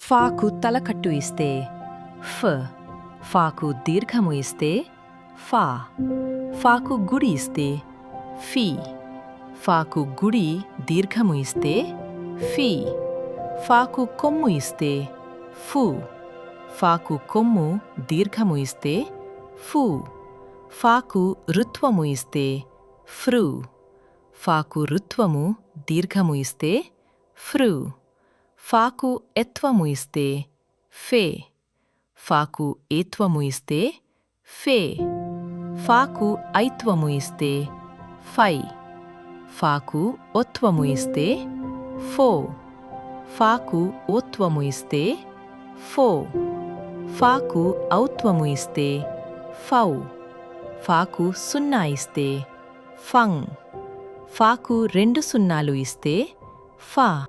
ఫాకు తలకట్టు ఇస్తే ఫ్. ఫాకు దీర్ఘము ఇస్తే ఫా. ఫాకు గుడి ఇస్తే ఫీ. ఫాకు గుడి దీర్ఘము ఇస్తే ఫీ. ఫాకు కొమ్ము ఇస్తే ఫు. ఫాకు కొమ్ము దీర్ఘము ఇస్తే ఫు. ఫాకు రుత్వము ఇస్తే ఫ్రు. ఫాకు రుత్వము దీర్ఘము ఇస్తే ఫ్రు. ఫాకు ఎత్వము ఇస్తే ఫే. ఫాకు ఏత్వము ఇస్తే ఫే. ఫాకు ఐత్వము ఇస్తే ఫై. ఫాకు ఒత్వము ఇస్తే ఫో. ఫాకు ఓత్వము ఇస్తే ఫో. ఫాకు ఔత్వము ఇస్తే ఫౌ. ఫాకు సున్నా ఇస్తే ఫంగ్. ఫాకు రెండు సున్నాలు ఇస్తే ఫా.